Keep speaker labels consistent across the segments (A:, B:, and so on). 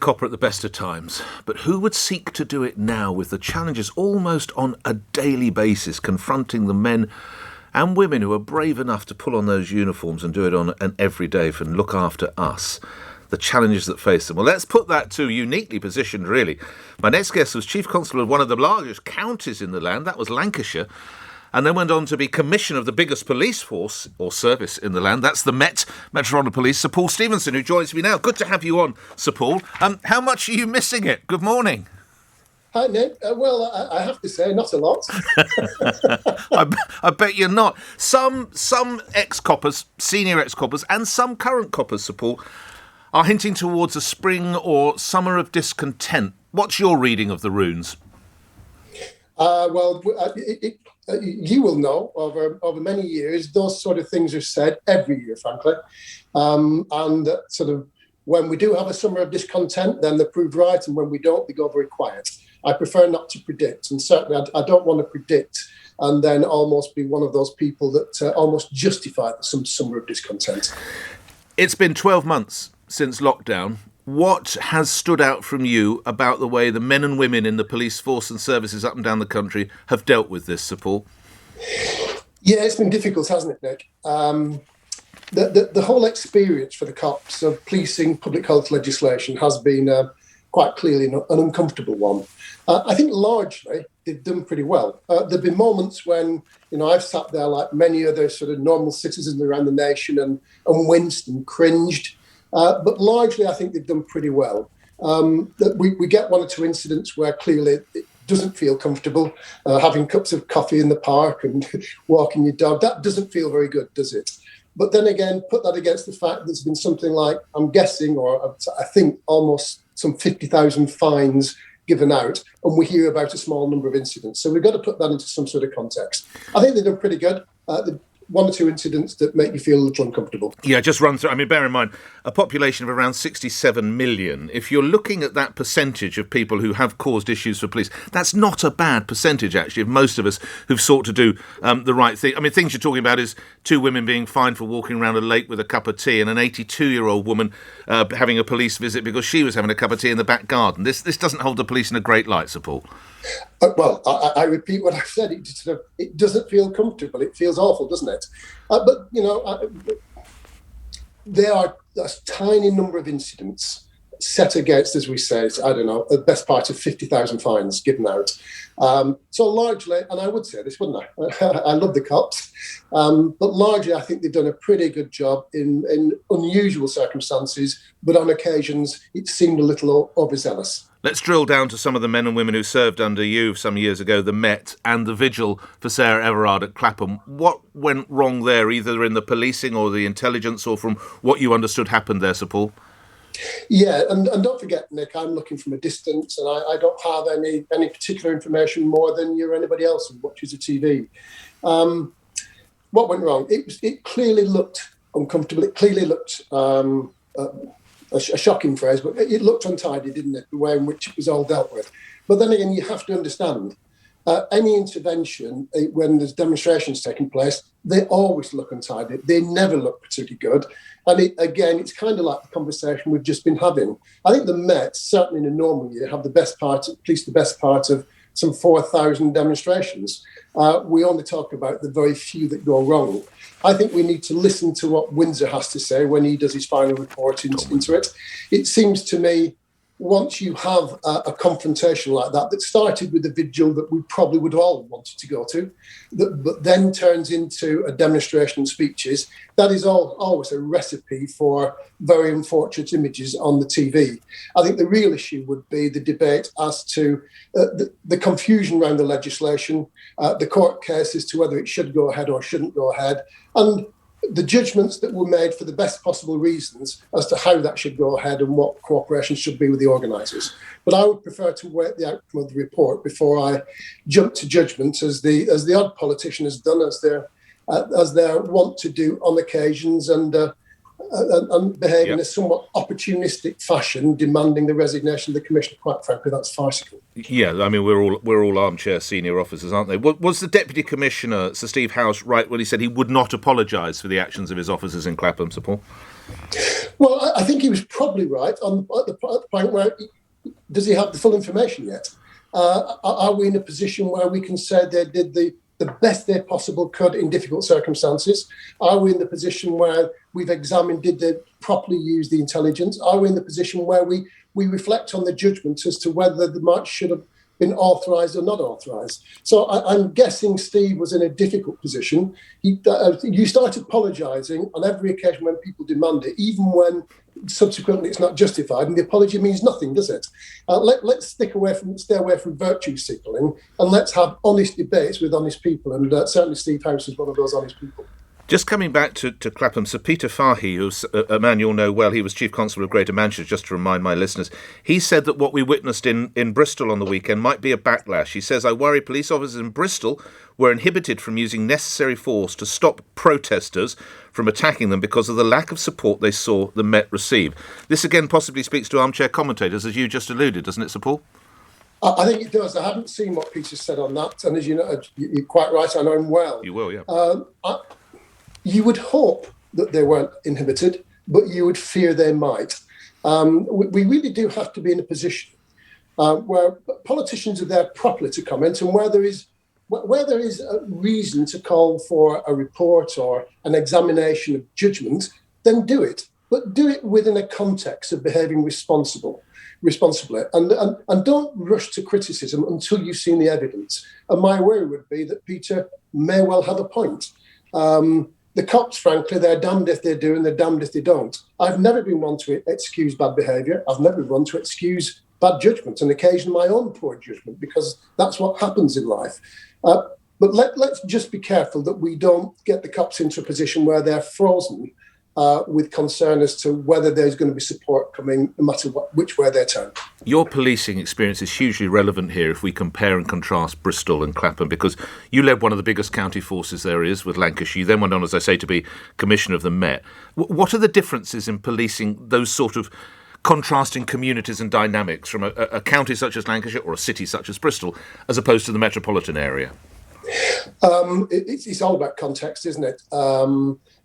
A: Copper at the best of times, but who would seek to do it now with the challenges almost on a daily basis confronting the men and women who are brave enough to pull on those uniforms and do it on an everyday and look after us, the challenges that face them? Well, let's put that to uniquely positioned, really. My next guest was Chief Constable of one of the largest counties in the land, that was Lancashire, and then went on to be Commissioner of the biggest police force or service in the land. That's the Metropolitan Police, Sir Paul Stephenson, who joins me now. Good to have you on, Sir Paul. How much are you missing it? Good morning.
B: Hi, Nick. Well, I have to say, not a lot.
A: I bet you're not. Some ex-coppers, senior ex-coppers, and some current coppers, Sir Paul, are hinting towards a spring or summer of discontent. What's your reading of the runes?
B: You will know over many years, those sort of things are said every year, frankly. And sort of when we do have a summer of discontent, then they're proved right. And when we don't, they go very quiet. I prefer not to predict. And certainly I don't want to predict and then almost be one of those people that almost justify some summer of discontent.
A: It's been 12 months since lockdown. What has stood out from you about the way the men and women in the police force and services up and down the country have dealt with this, Sir Paul?
B: Yeah, it's been difficult, hasn't it, Nick? The whole experience for the cops of policing public health legislation has been quite clearly an uncomfortable one. I think largely they've done pretty well. There've been moments when, I've sat there like many other sort of normal citizens around the nation and winced and cringed. But largely, I think they've done pretty well. We get one or two incidents where clearly it doesn't feel comfortable, having cups of coffee in the park and walking your dog. That doesn't feel very good, does it? But then again, put that against the fact there's been something like, I'm guessing, or I think almost some 50,000 fines given out, and we hear about a small number of incidents. So we've got to put that into some sort of context. I think they've done pretty good. One or two incidents that make you feel a little uncomfortable. Yeah,
A: just run through. I mean, bear in mind, a population of around 67 million. If you're looking at that percentage of people who have caused issues for police, that's not a bad percentage, actually, of most of us who've sought to do the right thing. I mean, things you're talking about is two women being fined for walking around a lake with a cup of tea and an 82-year-old woman having a police visit because she was having a cup of tea in the back garden. This doesn't hold the police in a great light, Sir Paul.
B: Well, I repeat what I've said. It doesn't feel comfortable. It feels awful, doesn't it? But there are a tiny number of incidents set against, as we say, I don't know, the best part of 50,000 fines given out. So largely, and I would say this, wouldn't I? I love the cops. But largely, I think they've done a pretty good job in unusual circumstances, but on occasions, it seemed a little overzealous.
A: Let's drill down to some of the men and women who served under you some years ago, the Met and the vigil for Sarah Everard at Clapham. What went wrong there, either in the policing or the intelligence, or from what you understood happened there, Sir Paul?
B: Yeah, and don't forget, Nick, I'm looking from a distance, and I don't have any particular information more than you or anybody else who watches the TV. What went wrong? It clearly looked uncomfortable. It clearly looked a shocking phrase, but it looked untidy, didn't it, the way in which it was all dealt with. But then again, you have to understand, any intervention, when there's demonstrations taking place, they always look untidy. They never look particularly good. And it's kind of like the conversation we've just been having. I think the Met, certainly in a normal year, have at least the best part of some 4,000 demonstrations. We only talk about the very few that go wrong. I think we need to listen to what Windsor has to say when he does his final report into it. It seems to me, once you have a confrontation like that started with a vigil that we probably would all wanted to go to, but then turns into a demonstration and speeches, that is always a recipe for very unfortunate images on the TV. I think the real issue would be the debate as to the confusion around the legislation, the court case as to whether it should go ahead or shouldn't go ahead, and the judgments that were made for the best possible reasons as to how that should go ahead and what cooperation should be with the organisers. But I would prefer to wait the outcome of the report before I jump to judgment, as the odd politician has done, as they want to do on occasions, and behave in a somewhat opportunistic fashion, demanding the resignation of the Commissioner. Quite frankly, that's farcical.
A: Yeah, I mean, we're all armchair senior officers, aren't they? Was the Deputy Commissioner, Sir Steve House, right when he said he would not apologise for the actions of his officers in Clapham, Sir Paul?
B: Well, I think he was probably right at the point where, does he have the full information yet? Are we in a position where we can say they did the best they possible could in difficult circumstances? Are we in the position where we've examined, did they properly use the intelligence? Are we in the position where we reflect on the judgment as to whether the march should have been authorised or not authorised? So I'm guessing Steve was in a difficult position. You started apologising on every occasion when people demand it, even when subsequently it's not justified, and the apology means nothing, does it? Let's stay away from virtue signaling, and let's have honest debates with honest people, and certainly Steve House is one of those honest people.
A: Just coming back to Clapham, Sir Peter Fahey, who's a man you'll know well, he was Chief Constable of Greater Manchester, just to remind my listeners, he said that what we witnessed in Bristol on the weekend might be a backlash. He says, I worry police officers in Bristol were inhibited from using necessary force to stop protesters from attacking them because of the lack of support they saw the Met receive. This again possibly speaks to armchair commentators, as you just alluded, doesn't it, Sir Paul?
B: I think it does. I haven't seen what Peter said on that, and as you know, you're quite right, I know him well.
A: You will, yeah.
B: You would hope that they weren't inhibited, but you would fear they might. We really do have to be in a position where politicians are there properly to comment, and where there is a reason to call for a report or an examination of judgment, then do it. But do it within a context of behaving responsibly, and don't rush to criticism until you've seen the evidence. And my worry would be that Peter may well have a point. The cops, frankly, they're damned if they do and they're damned if they don't. I've never been one to excuse bad behaviour. I've never been one to excuse bad judgment, and occasionally my own poor judgment, because that's what happens in life. But let's just be careful that we don't get the cops into a position where they're frozen with concern as to whether there's going to be support coming, no matter which way they turn.
A: Your policing experience is hugely relevant here if we compare and contrast Bristol and Clapham, because you led one of the biggest county forces there is with Lancashire. You then went on, as I say, to be Commissioner of the Met. What are the differences in policing those sort of contrasting communities and dynamics from a county such as Lancashire or a city such as Bristol, as opposed to the metropolitan area?
B: It's all about context, isn't it?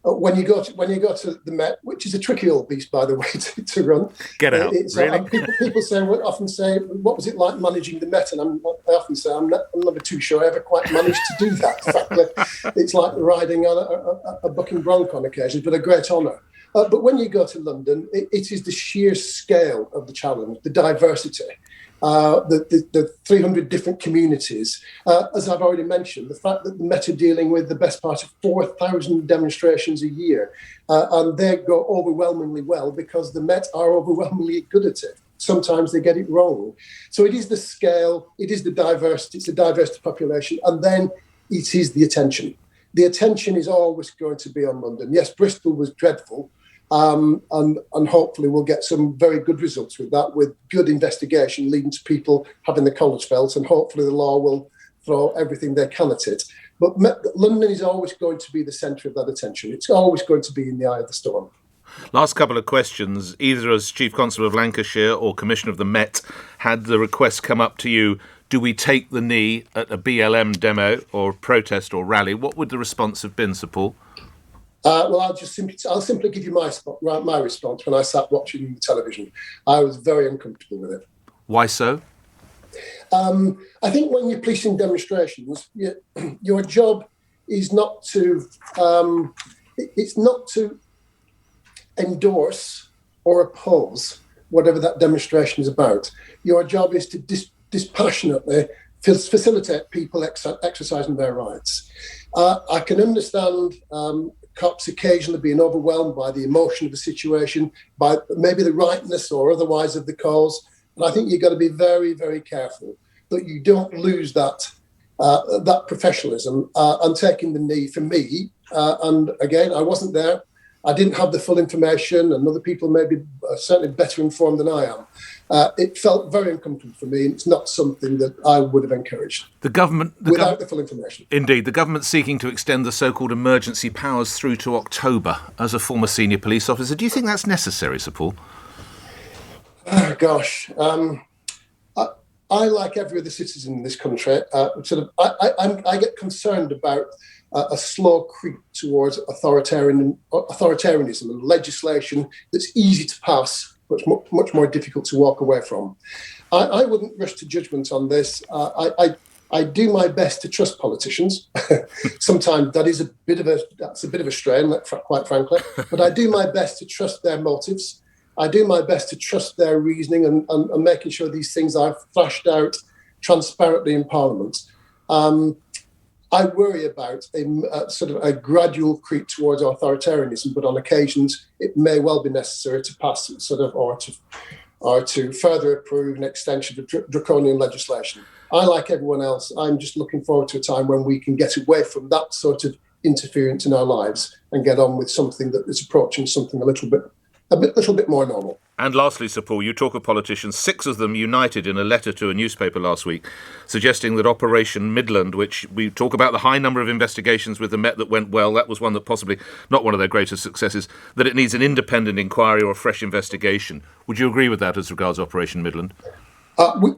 B: When you go to the Met, which is a tricky old beast, by the way, to run.
A: Get out, really?
B: People often say, what was it like managing the Met? And I often say, I'm never too sure I ever quite managed to do that. In fact, it's like riding on a bucking bronc on occasions, but a great honour. But when you go to London, it is the sheer scale of the challenge, the diversity, the 300 different communities. As I've already mentioned, the fact that the Met are dealing with the best part of 4,000 demonstrations a year, and they go overwhelmingly well because the Met are overwhelmingly good at it. Sometimes they get it wrong. So it is the scale, it is the diversity, it's a diverse population, and then it is the attention. The attention is always going to be on London. Yes, Bristol was dreadful, and hopefully we'll get some very good results with that, with good investigation leading to people having the collars felt, and hopefully the law will throw everything they can at it. But London is always going to be the centre of that attention. It's always going to be in the eye of the storm.
A: Last couple of questions. Either as Chief Constable of Lancashire or Commissioner of the Met, had the request come up to you, do we take the knee at a BLM demo or protest or rally? What would the response have been, Sir Paul?
B: Well, I'll simply give you my response when I sat watching the television. I was very uncomfortable with it.
A: Why so?
B: I think when you're policing demonstrations, your job is not to endorse or oppose whatever that demonstration is about. Your job is to dispassionately facilitate people exercising their rights. I can understand cops occasionally being overwhelmed by the emotion of the situation, by maybe the rightness or otherwise of the cause. And I think you've got to be very, very careful that you don't lose that professionalism and taking the knee. For me, and again, I wasn't there. I didn't have the full information, and other people may be certainly better informed than I am. It felt very uncomfortable for me, and it's not something that I would have encouraged. Without the full information.
A: Indeed. The government's seeking to extend the so-called emergency powers through to October. As a former senior police officer, do you think that's necessary, Sir Paul?
B: Oh, gosh. like every other citizen in this country, I get concerned about a slow creep towards authoritarianism and legislation that's easy to pass, but much more difficult to walk away from. I wouldn't rush to judgment on this. I do my best to trust politicians. Sometimes that's a bit of a strain, quite frankly. But I do my best to trust their motives. I do my best to trust their reasoning and making sure these things are flashed out transparently in Parliament. I worry about a gradual creep towards authoritarianism, but on occasions it may well be necessary to pass or to further approve an extension of draconian legislation. I, like everyone else, I'm just looking forward to a time when we can get away from that sort of interference in our lives and get on with something that is approaching something a little bit more normal.
A: And lastly, Sir Paul, you talk of politicians, 6 of them united in a letter to a newspaper last week, suggesting that Operation Midland, which we talk about the high number of investigations with the Met that went well, that was one that possibly not one of their greatest successes, that it needs an independent inquiry or a fresh investigation. Would you agree with that as regards Operation Midland?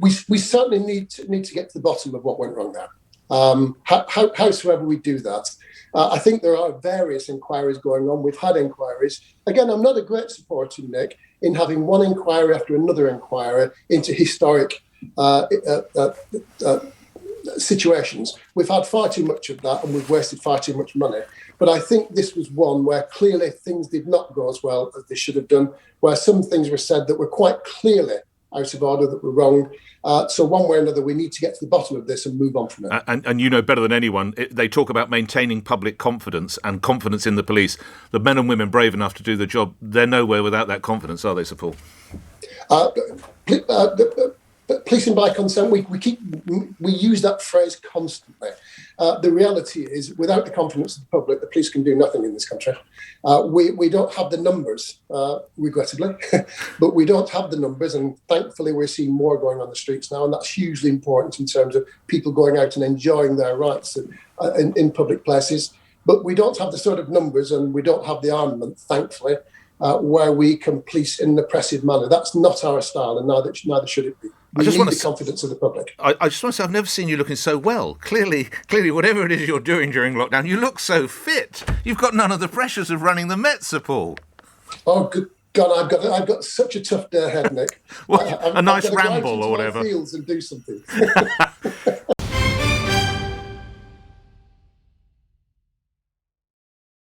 B: We certainly need to get to the bottom of what went wrong there. Howsoever we do that, I think there are various inquiries going on. We've had inquiries. Again, I'm not a great supporter, Nick, in having one inquiry after another inquiry into historic situations. We've had far too much of that and we've wasted far too much money. But I think this was one where clearly things did not go as well as they should have done, where some things were said that were quite clearly out of order, that were wrong. So one way or another, we need to get to the bottom of this and move on from it.
A: And you know better than anyone, they talk about maintaining public confidence and confidence in the police. The men and women brave enough to do the job, they're nowhere without that confidence, are they, Sir Paul?
B: Policing by consent, we use that phrase constantly. The reality is, without the confidence of the public, the police can do nothing in this country. We don't have the numbers, regrettably, but we don't have the numbers, and thankfully we're seeing more going on the streets now, and that's hugely important in terms of people going out and enjoying their rights in public places. But we don't have the sort of numbers, and we don't have the armament, thankfully, where we can police in an oppressive manner. That's not our style, and neither should it be. We need the confidence of the public.
A: I just want to say, I've never seen you looking so well. Clearly, whatever it is you're doing during lockdown, you look so fit. You've got none of the pressures of running the Met, Sir Paul.
B: Oh, good God, I've got such a tough day ahead, Nick.
A: Well, a nice ramble or whatever.
B: Fields and do something.